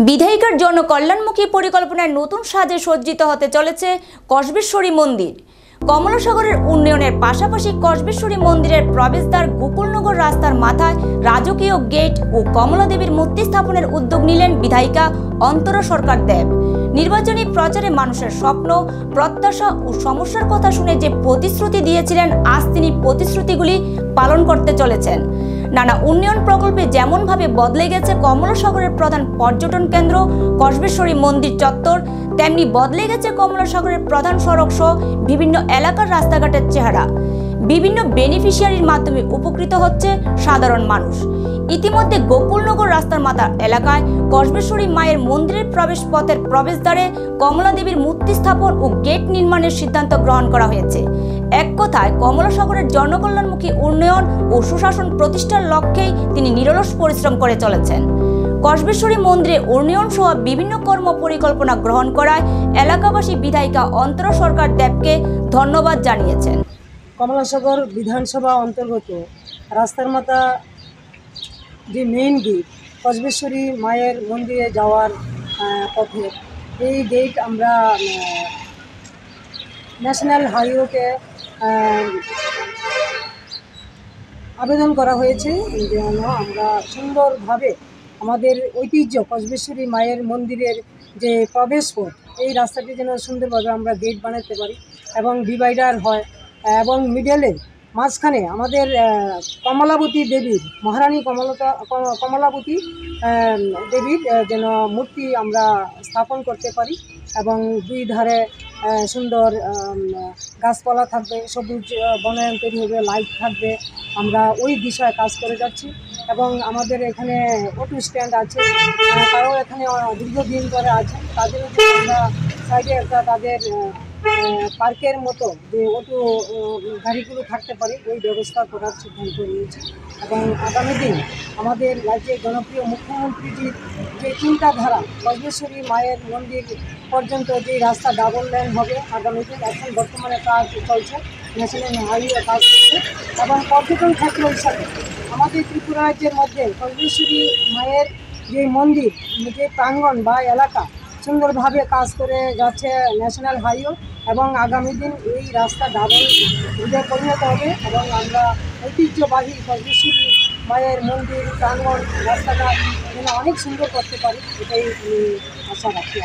বিধায়িকার জনকল্যাণমুখী পরিকল্পনায় নতুন সাজে সজ্জিত হতে চলেছে কসবেশ্বরী মন্দির। কমলাসাগরের উন্নয়নের পাশাপাশি কসবেশ্বরী মন্দিরের প্রবেশদ্বার গোকুলনগর রাস্তার মাথায় রাজকীয় গেট ও কমলা দেবীর মূর্তি স্থাপনের উদ্যোগ নিলেন বিধায়িকা অন্তরা সরকার দেব। নির্বাচনী প্রচারে মানুষের স্বপ্ন, প্রত্যাশা ও সমস্যার কথা শুনে যে প্রতিশ্রুতি দিয়েছিলেন, আজ তিনি প্রতিশ্রুতিগুলি পালন করতে চলেছেন। নানা উন্নয়ন প্রকল্পে যেমনভাবে বদলে গেছে কমলাসাগরের প্রধান পর্যটন কেন্দ্র কসবেশ্বরী মন্দির চত্বর, তেমনি বদলে গেছে কমলাসাগরের প্রধান সড়ক সহ বিভিন্ন এলাকার রাস্তাঘাটের চেহারা। বিভিন্ন বেনিফিশিয়ারির মাধ্যমে উপকৃত হচ্ছে সাধারণ মানুষ। ইতিমধ্যে গোকুলনগর রাস্তার মাথা এলাকায় কসবেশ্বরী মায়ের মন্দিরের প্রবেশ পথের প্রবেশদ্বারে কমলা দেবীর মূর্তি স্থাপন ও গেট নির্মাণের সিদ্ধান্ত গ্রহণ করা হয়েছে। এক কথায় কমলাসাগরের জনকল্যাণমুখী উন্নয়ন ও সুশাসন প্রতিষ্ঠার লক্ষ্যেই তিনি নিরলস পরিশ্রম করে চলেছেন। কসবেশ্বরী মন্দিরে উন্নয়ন সহ বিভিন্ন কর্ম পরিকল্পনা গ্রহণ করায় এলাকাবাসী বিধায়িকা অন্তরা সরকার দেবকে ধন্যবাদ জানিয়েছেন। কমলাসাগর বিধানসভা অন্তর্গত রাস্তার মাথা যে মেইন গেট কসবেশ্বরী মায়ের মন্দিরে যাওয়ার পথে, এই গেট আমরা ন্যাশনাল হাইওয়েকে আবেদন করা হয়েছে যেন আমরা সুন্দরভাবে আমাদের ঐতিহ্য কসবেশ্বরী মায়ের মন্দিরের যে প্রবেশ পথ, এই রাস্তাটি যেন সুন্দরভাবে আমরা গেট বানাতে পারি এবং ডিভাইডার হয় এবং মিডলে মাঝখানে আমাদের কমলাবতী দেবীর, মহারানী কমলাবতী দেবীর যেন মূর্তি আমরা স্থাপন করতে পারি এবং দুই ধারে সুন্দর গাছপালা থাকবে, সবুজ বনায়ন তৈরি হবে, লাইট থাকবে। আমরা ওই দিশায় কাজ করে যাচ্ছি এবং আমাদের এখানে অটো স্ট্যান্ড আছে, তারাও এখানে দীর্ঘদিন ধরে আছে, তাদের আমরা সাইডে একটা তাদের পার্কের মতো যে অটো গাড়িগুলো থাকতে পারে ওই ব্যবস্থা করার সিদ্ধান্ত নিয়েছি। এবং আগামী দিন আমাদের রাজ্যের জনপ্রিয় মুখ্যমন্ত্রীজির যে চিন্তাধারা কসবেশ্বরী মায়ের মন্দির পর্যন্ত যে রাস্তা ডাবল লেন হবে আগামী দিন, এখন বর্তমানে কাজ চলছে, ন্যাশনাল হাইওয়ে কাজ করছে এবং পর্যটন ক্ষেত্র হিসাবে আমাদের ত্রিপুরা রাজ্যের মধ্যে কসবেশ্বরী মায়ের যে মন্দির, যে প্রাঙ্গণ বা এলাকা সুন্দরভাবে কাজ করে যাচ্ছে ন্যাশনাল হাইওয়ে এবং আগামী দিন এই রাস্তা ডাবল রুটে পরিণত হবে এবং আমরা ঐতিহ্যবাহী কসবেশ্বরী মায়ের মন্দির প্রাঙ্গণ রাস্তাটা যেন অনেক সুন্দর করতে পারি, এটাই আশা রাখি।